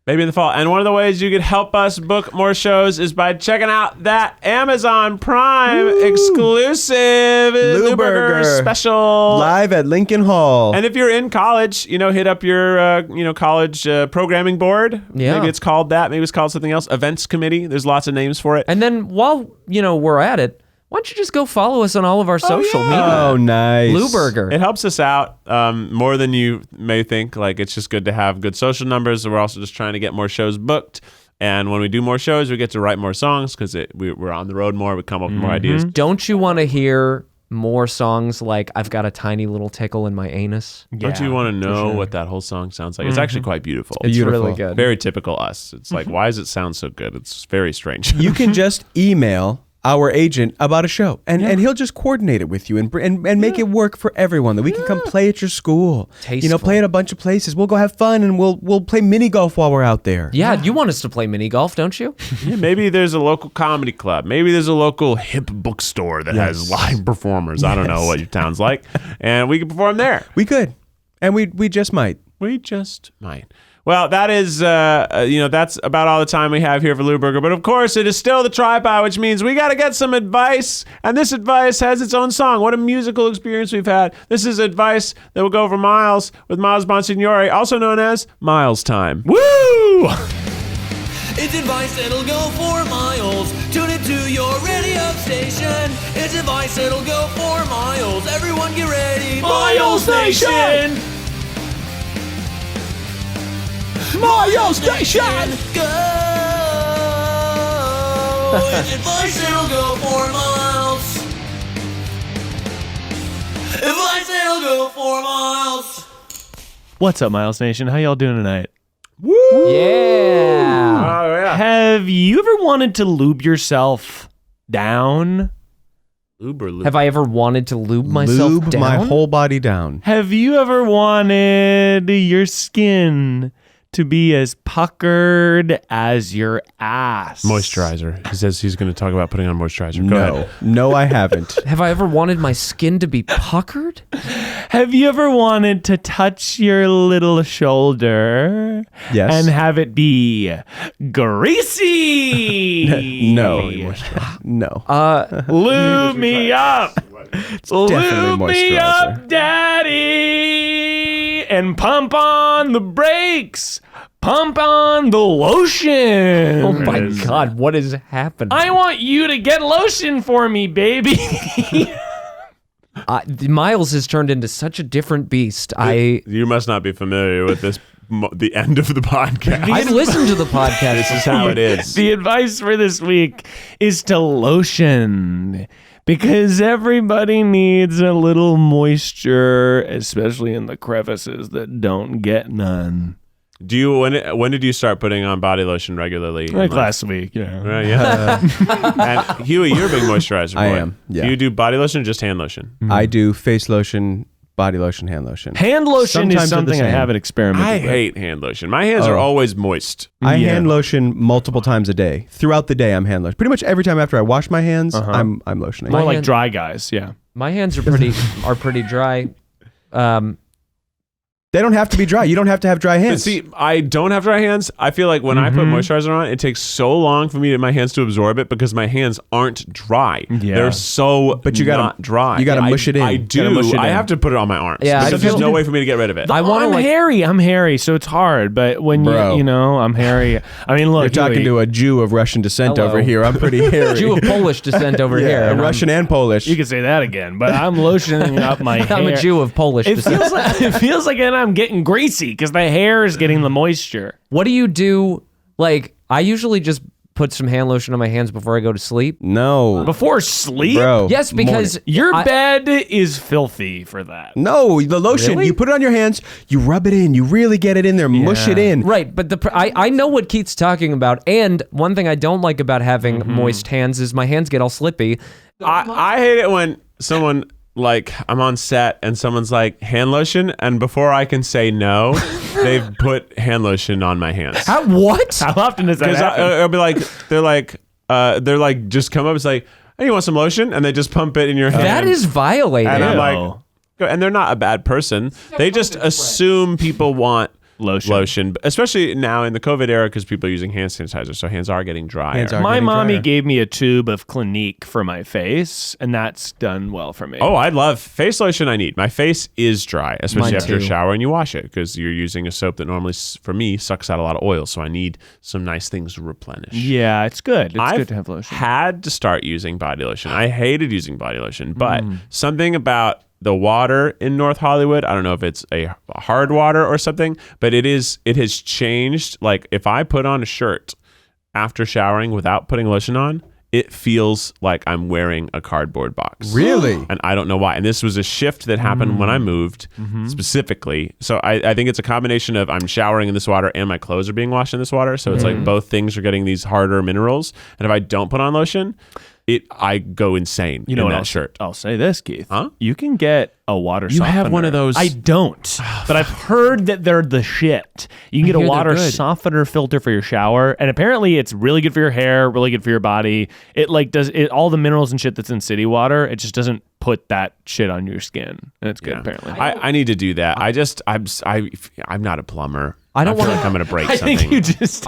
Maybe in the fall. And one of the ways you could help us book more shows is by checking out that Amazon Prime exclusive Lewberger special. Live at Lincoln Hall. And if you're in college, hit up your college programming board. Yeah. Maybe it's called that. Maybe it's called something else. Events committee. There's lots of names for it. And then while, we're at it, why don't you just go follow us on all of our social media? Oh, nice. Lewberger. It helps us out more than you may think. Like, it's just good to have good social numbers. We're also just trying to get more shows booked. And when we do more shows, we get to write more songs because we're on the road more. We come up with more ideas. Don't you want to hear more songs like "I've Got a Tiny Little Tickle in My Anus"? Don't you want to know what that whole song sounds like? It's actually quite beautiful. It's Beautiful. really good. Very typical us. It's like, why does it sound so good? It's very strange. You can just email our agent about a show, and he'll just coordinate it with you and make it work for everyone. That we can come play at your school, Tasteful. play at a bunch of places. We'll go have fun, and we'll play mini golf while we're out there. Yeah, you want us to play mini golf, don't you? Yeah, maybe there's a local comedy club. Maybe there's a local hip bookstore that has live performers. I don't know what your town's like, and we can perform there. We could, and we just might. We just might. Well, that is, that's about all the time we have here for Lewberger. But of course, it is still the TryPod, which means we got to get some advice. And this advice has its own song. What a musical experience we've had. This is advice that will go for Miles with Miles Bonsignore, also known as Miles Time. Woo! It's advice that'll go for miles. Tune it to your radio station. It's advice that'll go for miles. Everyone get ready. Miles Nation! Miles Station! Go! It's advice that'll go for miles. Advice that'll go for miles. What's up, Miles Nation? How y'all doing tonight? Woo! Yeah. Oh, yeah. Have you ever wanted to lube yourself down? Lube. Have I ever wanted to lube myself Lube down? my whole body down. Have you ever wanted your skin to be as puckered as your ass. Moisturizer. He says he's going to talk about putting on moisturizer. Go ahead. No, I haven't. Have I ever wanted my skin to be puckered? Have you ever wanted to touch your little shoulder? Yes. And have it be greasy? No. No. Lube me up. definitely Lube me moisturizer. up, daddy. And pump on the brakes. Pump on the lotion. Oh my God, what is happening? I want you to get lotion for me, baby. Miles has turned into such a different beast. You must not be familiar with this. The end of the podcast. I've listened to the podcast. This is how it is. The advice for this week is to lotion. Because everybody needs a little moisture, especially in the crevices that don't get none. Do you when did you start putting on body lotion regularly? Like last week, yeah. Right, yeah. And Hughie, you're a big moisturizer boy. I am, yeah. Do you do body lotion or just hand lotion? I do face lotion, body lotion, hand lotion. Hand lotion Sometimes is they're the something I same. haven't experimented I with. hate hand lotion. My hands are always moist. I Yeah. hand lotion multiple times a day. Throughout the day, I'm hand lotion. Pretty much every time after I wash my hands, I'm lotioning. More My like hand- dry guys, yeah. My hands are pretty dry. They don't have to be dry. You don't have to have dry But hands. see, I don't have dry hands. I feel like when I put moisturizer on, it takes so long for my hands to absorb it because my hands aren't dry. Yeah. They're so But you gotta- not dry. you gotta I- mush it in. I You do. gotta mush it I in. have to put it on my arms. Yeah, I because there's feel- no way for me to get rid of it. I want to I'm like. hairy. I'm hairy, so it's hard. But when Bro. you know, I'm hairy. I mean, look, You're talking to a Jew of Russian descent Hello. over here. I'm pretty hairy. Jew of Polish descent over here. yeah, and Russian and Polish. You can say that again, but I'm lotioning up my hair. I'm a Jew of Polish It descent. feels like I'm getting greasy because the hair is getting the moisture. What do you do? Like, I usually just put some hand lotion on my hands before I go to sleep. No. Before sleep? Bro. Yes, because Your I- bed is filthy for that. No, the lotion, Really? you put it on your hands, you rub it in, you really get it in there, mush it in. Right, but I know what Keith's talking about, and one thing I don't like about having moist hands is my hands get all slippy. I hate it when someone, like, I'm on set and someone's like, hand lotion, and before I can say no, they've put hand lotion on my hands. What? How often does that Because happen? I'll be like, they're like, just come up, it's like, hey, you want some lotion? And they just pump it in your hand. That is violating. And I'm Ew. like, and they're not a bad person. They just assume people want lotion, especially now in the COVID era because people are using hand sanitizer, so hands are getting drier. Hands are My getting mommy drier. gave me a tube of Clinique for my face, and that's done well for me. Oh, I love face lotion. I need. My face is dry, especially Mine after a too. shower and you wash it because you're using a soap that normally, for me, sucks out a lot of oil. So I need some nice things to replenish. Yeah, it's good. It's I've good to have lotion. had to start using body lotion. I hated using body lotion, but something about the water in North Hollywood, I don't know if it's a hard water or something, but it has changed. Like if I put on a shirt after showering without putting lotion on, it feels like I'm wearing a cardboard box. Really? And I don't know why. And this was a shift that happened when I moved specifically. So I think it's a combination of I'm showering in this water and my clothes are being washed in this water. So it's like both things are getting these harder minerals. And if I don't put on lotion, I go insane You know in what that I'll, shirt. I'll say this, Keith. Huh? You can get a water You softener. have one of those- I don't, but I've heard that they're the shit. You can get a hear they're water good. softener filter for your shower, and apparently it's really good for your hair, really good for your body. It like does it all the minerals and shit that's in city water. It just doesn't put that shit on your skin, and it's good apparently. I need to do that. I'm not a plumber. I don't feel wanna- like I'm going to break I something. think you just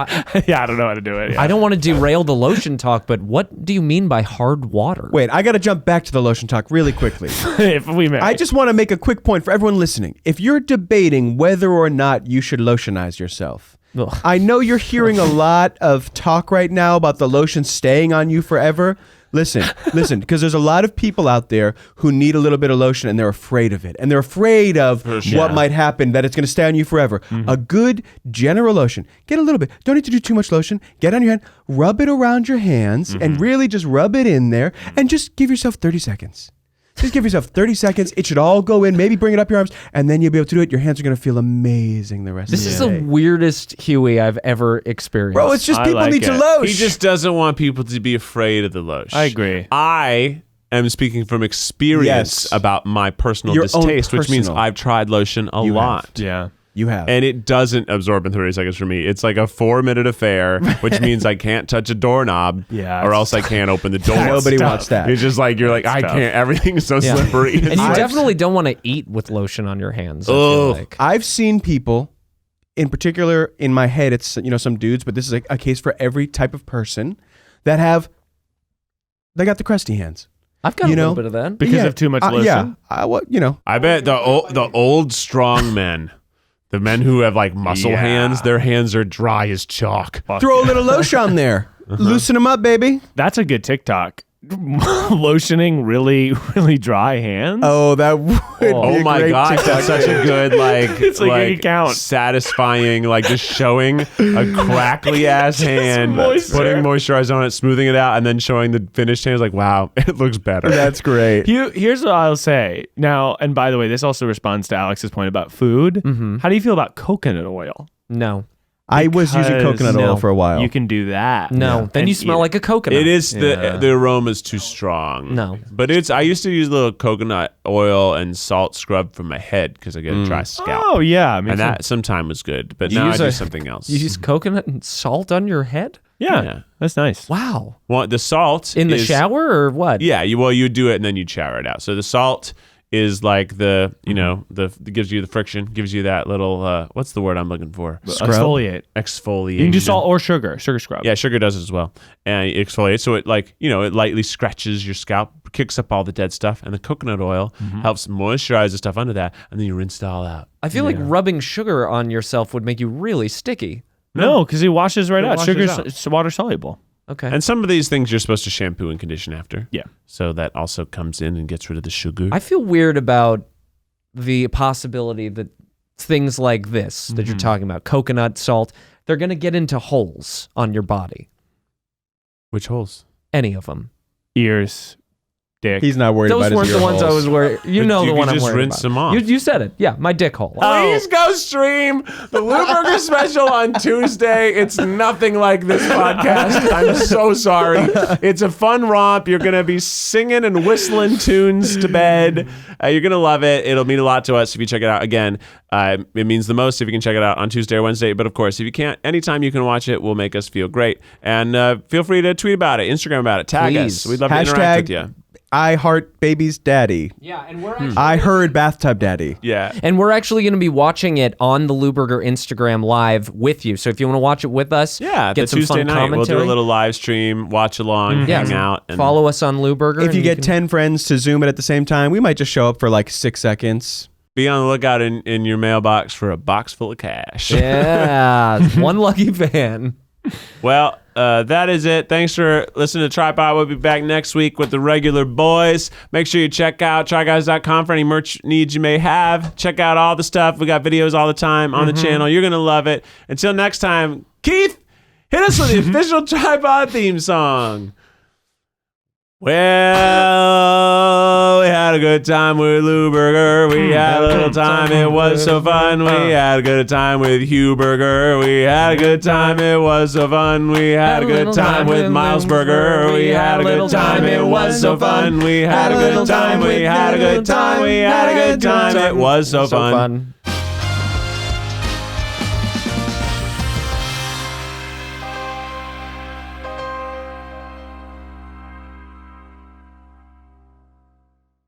yeah, I don't know how to do it. Yeah. I don't want to derail the lotion talk, but what do you mean by hard water? Wait, I got to jump back to the lotion talk really quickly. if we may. I just want to make a quick point for everyone listening. If you're debating whether or not you should lotionize yourself, Ugh. I know you're hearing a lot of talk right now about the lotion staying on you forever. Listen, because there's a lot of people out there who need a little bit of lotion and they're afraid of it. And they're afraid of what might happen, that it's going to stay on you forever. A good general lotion, get a little bit. Don't need to do too much lotion. Get on your hand, rub it around your hands and really just rub it in there and just give yourself 30 seconds. Just give yourself 30 seconds. It should all go in. Maybe bring it up your arms, and then you'll be able to do it. Your hands are going to feel amazing the rest This of is the the day. weirdest Huey I've ever experienced. Bro, it's just I people like need to it. lotion. He just doesn't want people to be afraid of the lotion. I agree. I am speaking from experience Yes. about my personal Your own distaste, which means personal. I've tried lotion a lot. Yeah. You have. And it doesn't absorb in 30 seconds for me. It's like a 4-minute affair, which means I can't touch a doorknob Yeah, or else I can't open the door. Nobody wants that. It's just like, you're like, I tough. can't. Everything's so Yeah. slippery. And you definitely don't want to eat with lotion on your hands. I Ugh. feel like. I've seen people, in particular in my head, it's some dudes, but this is a case for every type of person that they got the crusty hands. I've got a little bit of that. Because of too much lotion. Yeah, I bet the old strong men, the men who have like muscle hands, their hands are dry as chalk. throw a little lotion on there, loosen them up, baby. That's a good TikTok. Lotioning really, really dry hands. Oh, that would. Oh be a my great god, TikTok that's such a page. good It's like an account. satisfying, like just showing a crackly ass hand, moisture. putting moisturizer on it, smoothing it out, and then showing the finished hand. It's like, wow, it looks better. That's great. Here's what I'll say now. And by the way, this also responds to Alex's point about food. How do you feel about coconut oil? No. I was using coconut oil for a while. You can do that. No. Then And you smell eat like a coconut. It is the aroma's too strong. No. But I used to use a little coconut oil and salt scrub for my head because I get a dry scalp. Oh yeah, and that sometime was good, but You now I use do a- something else. You use coconut and salt on your head? yeah, that's nice. Wow. Well, the salt In the is- shower or what? Yeah, you do it and then you shower it out. So the salt is like the gives you the friction, gives you that little what's the word I'm looking for? Exfoliate. Exfoliation. You can do salt or sugar scrub. Yeah, sugar does as well, and it exfoliates. So it it lightly scratches your scalp, kicks up all the dead stuff, and the coconut oil helps moisturize the stuff under that, and then you rinse it all out. I feel like rubbing sugar on yourself would make you really sticky. No, because it washes right out. washes Sugar's out. it's water soluble. Okay. And some of these things you're supposed to shampoo and condition after. Yeah. So that also comes in and gets rid of the sugar. I feel weird about the possibility that things like this that you're talking about, coconut, salt, they're going to get into holes on your body. Which holes? Any of them. Ears, dick. He's not worried Those about weren't his the ear ones I holes. was worried. You But know you the could one I'm just worried rinse about. them off. You said it. Yeah, my dick hole. Please go stream the Lewberger special on Tuesday. It's nothing like this podcast. I'm so sorry. It's a fun romp. You're going to be singing and whistling tunes to bed. You're going to love it. It'll mean a lot to us if you check it out. Again, it means the most if you can check it out on Tuesday or Wednesday. But of course, if you can't, anytime you can watch it will make us feel great. And feel free to tweet about it, Instagram about it, tag Please. us. We'd love to interact with you. I heart baby's daddy. Yeah, and we're actually I heard bathtub daddy. Yeah. And we're actually going to be watching it on the Lewberger Instagram live with you. So if you want to watch it with us, Yeah, get the some Tuesday fun night commentary. we'll do a little live stream, watch along, hang out, and Follow us on Lewberger. If you and get can- 10 friends to Zoom it at the same time, we might just show up for like 6 seconds. be on the lookout in your mailbox for a box full of cash. Yeah, one lucky fan. Well, that is it. Thanks for listening to TryPod. We'll be back next week with the regular boys. Make sure you check out tryguys.com for any merch needs you may have. Check out all the stuff. We got videos all the time on the channel. You're going to love it. Until next time, Keith, hit us with the official TryPod theme song. Well, we had a good time with Lewberger. We had a little time. It was so fun. We had a good time with Hughberger. We had a good time. It was so fun. We had a good time with Milesberger. We had a good time. It was so fun. We had a good time. We had a good time. We had a good time. It was so fun.